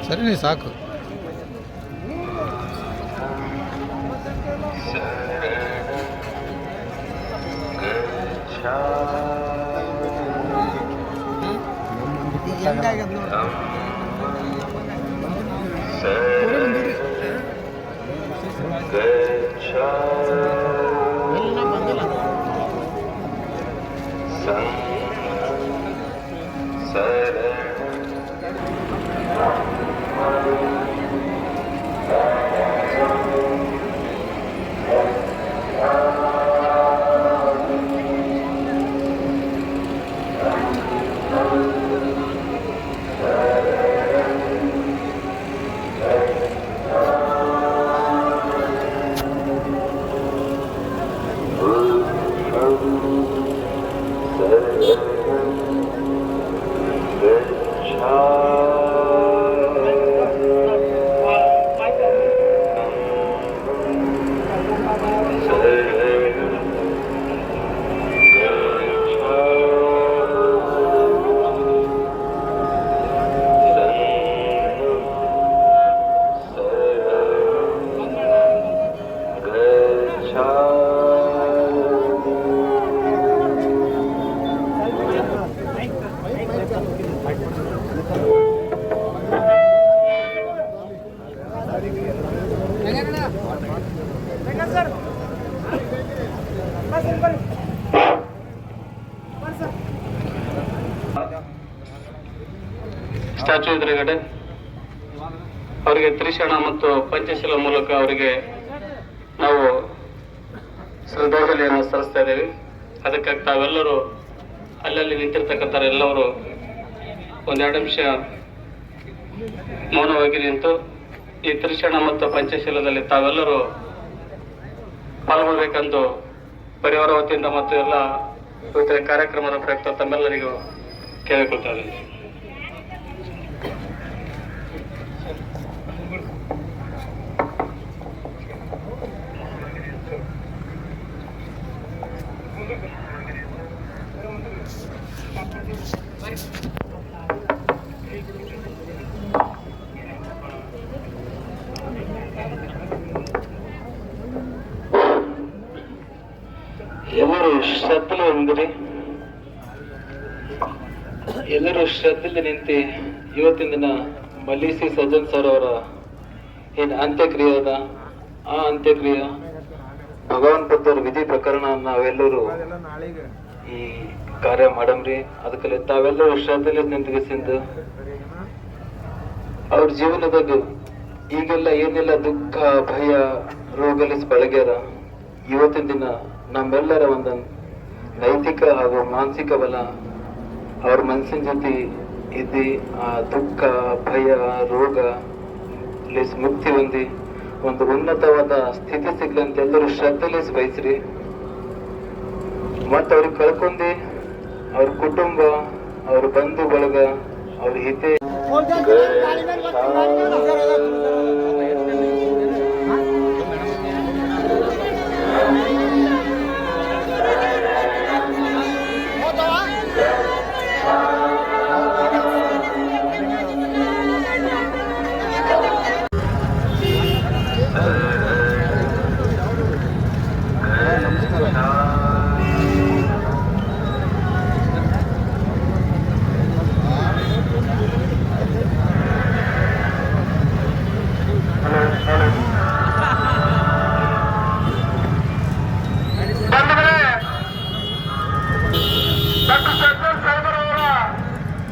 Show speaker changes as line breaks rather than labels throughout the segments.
ಸರಿನೇ ಸಾಕು.
ಸ್ಟ್ಯಾಚ್ಯೂ ಎದುರುಗಡೆ ಅವರಿಗೆ ತ್ರಿಶರಣ ಮತ್ತು ಪಂಚಶೀಲ ಮೂಲಕ ಅವರಿಗೆ ನಾವು ಶ್ರದ್ಧಾಂಜಲಿಯನ್ನು ಸಲ್ಲಿಸ್ತಾ ಇದ್ದೇವೆ. ಅದಕ್ಕಾಗಿ ತಾವೆಲ್ಲರೂ ಅಲ್ಲಲ್ಲಿ ನಿಂತಿರ್ತಕ್ಕಂಥ ಎಲ್ಲವರು ಒಂದೆರಡು ನಿಮಿಷ ಮೌನವಾಗಿ ನಿಂತು ಈ ತ್ರಿಶರಣ ಮತ್ತು ಪಂಚಶೀಲದಲ್ಲಿ ತಾವೆಲ್ಲರೂ ಪಾಲ್ಗೊಳ್ಬೇಕೆಂದು ಪರಿವಾರ ವತಿಯಿಂದ ಮತ್ತು ಎಲ್ಲ ವಿವಿಧ ಕಾರ್ಯಕ್ರಮದ ಪ್ರಯುಕ್ತ ತಮ್ಮೆಲ್ಲರಿಗೂ ಕೇಳಿಕೊಳ್ತಾ ಇದ್ದೇನೆ. ಎಲ್ಲರೂ ಶ್ರದ್ಧೆ ಎಂದರೆ ಎಲ್ಲರೂ ಶ್ರದ್ಧೆಯಲ್ಲಿ ನಿಂತು ಇವತ್ತಿನ ದಿನ ಮಲ್ಲಿಸಿ ಸಜ್ಜನ್ ಸರ್ ಅವರ ಏನು ಅಂತ್ಯಕ್ರಿಯೆ ಅದ ಆ ಅಂತ್ಯಕ್ರಿಯೆ ಭಗವಾನ್ ಬುದ್ಧರ ವಿಧಿ ಪ್ರಕರಣ ನಾವೆಲ್ಲರೂ ಈ ಕಾರ್ಯ ಮಾಡಮ್ರಿ. ಅದಕ್ಕೆ ತಾವೆಲ್ಲರೂ ಶ್ರದ್ಧೆಯಲ್ಲಿ ನಿಂತುಗಿಸಿಂದ ಅವ್ರ ಜೀವನದಾಗ ಈಗೆಲ್ಲ ಏನೆಲ್ಲ ದುಃಖ ಭಯ ರೋಗಲಿಸ್ ಬಳಗ್ಯಾರ ಇವತ್ತಿನ ದಿನ ನಮ್ಮೆಲ್ಲರ ಒಂದು ನೈತಿಕ ಹಾಗೂ ಮಾನಸಿಕ ಬಲ ಅವ್ರ ಮನಸ್ಸಿನ ಜೊತೆ ಇದ್ದು ಆ ದುಃಖ ಭಯ ರೋಗ ಲೇಸ್ ಮುಕ್ತಿ ಹೊಂದಿ ಒಂದು ಉನ್ನತವಾದ ಸ್ಥಿತಿ ಸಿಗ್ಲಿ ಅಂತ ಎಲ್ಲರೂ ಶ್ರದ್ಧೆಲೇಸ್ ಬಯಸ್ರಿ. ಮತ್ತ ಅವ್ರಿಗೆ ಕಳ್ಕೊಂಡಿ ಅವ್ರ ಕುಟುಂಬ ಅವ್ರ ಬಂಧು ಬಳಗ ಅವ್ರ ಹಿತೆ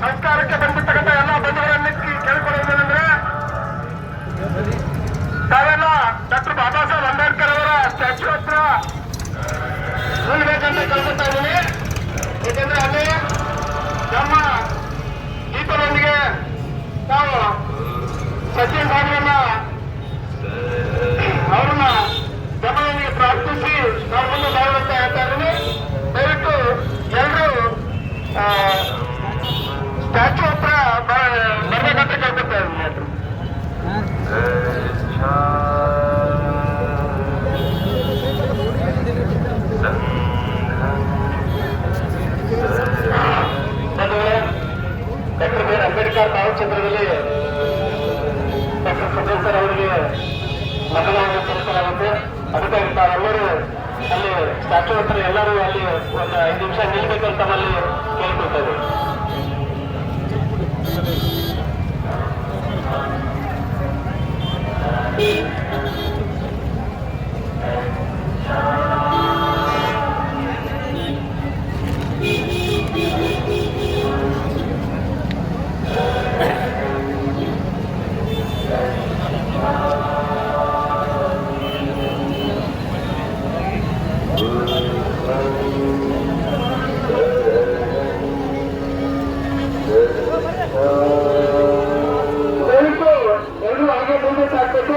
ಸಂಸ್ಕಾರಕ್ಕೆ ಬಂದಿರ್ತಕ್ಕಂಥ ಎಲ್ಲ ಬಂಧುಗಳನ್ನ ಕೇಳಿಕೊಳ್ಳುವುದೇನೆಂದ್ರೆ ತಾವೆಲ್ಲ ಡಾಕ್ಟರ್ ಬಾಬಾ ಸಾಹೇಬ್ ಅಂಬೇಡ್ಕರ್ ಅವರ ಸ್ಟ್ಯಾಚ್ಯೂ ಹತ್ರ ನಿಲ್ಬೇಕಂತ ಕೇಳ್ಕೊತಾ ಇದ್ದೀನಿ. ಏಕೆಂದ್ರೆ ಅಲ್ಲಿ ನಮ್ಮ ದೀಪದೊಂದಿಗೆ ನಾವು ಸಚಿನ್ ಬಾಬುರನ್ನ ಅವ್ರನ್ನ ಗಮನದೊಂದಿಗೆ ಪ್ರಾರ್ಥಿಸಿ ನಾವು ಮುಂದೆ ಬಾಳುವಂತ ಹೇಳ್ತಾ ಇದ್ದೀನಿ. ದಯವಿಟ್ಟು ಎಲ್ಲರೂ ಸ್ಟ್ಯಾಚ್ಯೂ ಹತ್ರ ಬರ್ಬೇಕಂತ ಕೇಳ್ಕೊತಾ ಇದ್ದೀನಿ. ಡಾಕ್ಟರ್ ಬಿ ಆರ್ ಅಂಬೇಡ್ಕರ್ ಭಾವಚಿತ್ರದಲ್ಲಿ ಸದಸ್ಯರವರಿಗೆ ಮತದಾನ ಸಲ್ಲಿಸಲಾಗುತ್ತೆ. ಅದಕ್ಕಾಗಿ ತಾವೆಲ್ಲರೂ ಅಲ್ಲಿ ಸ್ಟ್ಯಾಚ್ಯೂ ಹತ್ರ ಎಲ್ಲರೂ ಅಲ್ಲಿ ಒಂದು 5 ನಿಮಿಷ ನಿಲ್ಬೇಕಂತ ಅಲ್ಲಿ ಕೇಳ್ಕೊಳ್ತೇವೆ. ಎರಡು ಹಾಗೆ ಮುಂದೆ ಸಾಕಬೇಕು.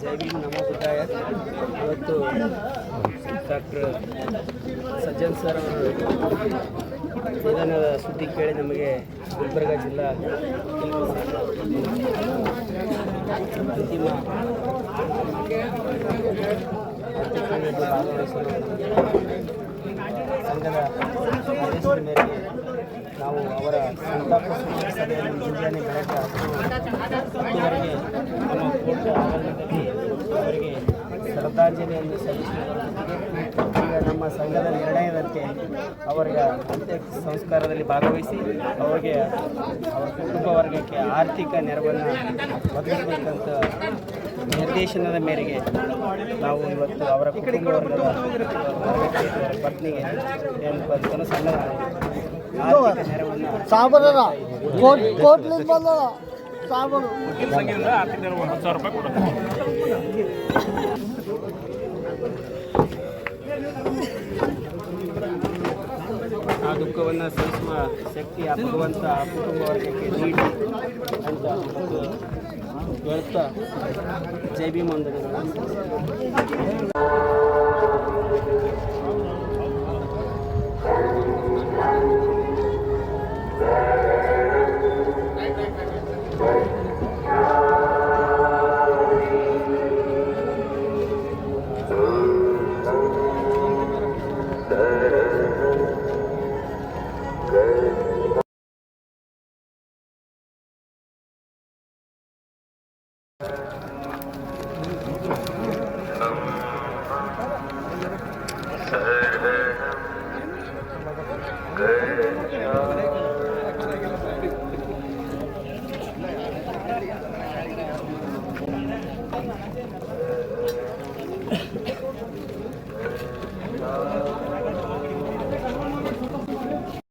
ಜೈ ಭೀಮ್ ನಮೋ ಬುದ್ಧಾಯ. ಇವತ್ತು ಡಾಕ್ಟರ್ ಸಜ್ಜನ್ ಸರ್ ಅವರು ನಿಧನದ ಸುದ್ದಿ ಕೇಳಿ ನಮಗೆ ಗುಲ್ಬರ್ಗ ಜಿಲ್ಲಾ ಅಂತಿಮ ಭಾಗವಹಿಸಲು ಸಂಘದ ಆದೇಶದ ಮೇರೆಗೆ ನಾವು ಅವರ ಸಂತಾಪ ಸಭೆಯಲ್ಲಿ ಮುಂಜಾನೆ ಬೆಳಗ್ಗೆ 10:00ವರೆಗೆ ನಮ್ಮ ಕೋರ್ಟ್ ಆವರಣದಲ್ಲಿ ಅವರಿಗೆ ಶ್ರದ್ಧಾಂಜಲಿಯನ್ನು ಸಲ್ಲಿಸಿದ ಈಗ ನಮ್ಮ ಸಂಘದ ನಿರ್ಣಯದಂತೆ ಅವರಿಗೆ ಅಂತ್ಯ ಸಂಸ್ಕಾರದಲ್ಲಿ ಭಾಗವಹಿಸಿ ಅವರಿಗೆ ಅವರ ಕುಟುಂಬ ವರ್ಗಕ್ಕೆ ಆರ್ಥಿಕ ನೆರವನ್ನು ಒದಗಿಸಬೇಕಂತ ನಿರ್ದೇಶನದ ಮೇರೆಗೆ ನಾವು ಇವತ್ತು ಅವರ ಕುಟುಂಬ ವರ್ಗದ ಪತ್ನಿಗೆ ಏನಪ್ಪ ಅಂತಂದ್ರೆ ಸಣ್ಣ ಆರ್ಥಿಕ ನೆರವನ್ನು ಆರ್ಥಿಕ ನೆರವು 10,000 ರೂಪಾಯಿ ಕೊಡುತ್ತೆ. ಆ ದುಃಖವನ್ನು ಸಹಿಸುವ ಶಕ್ತಿ ಆ ಭಗವಂತ ಆ ಕುಟುಂಬ ವರ್ಗಕ್ಕೆ ನೀಡಿ ಅಂತ ಹೇಳ್ತಾ ಜೈ ಭೀಮ್ ವಂದನೆಗಳು.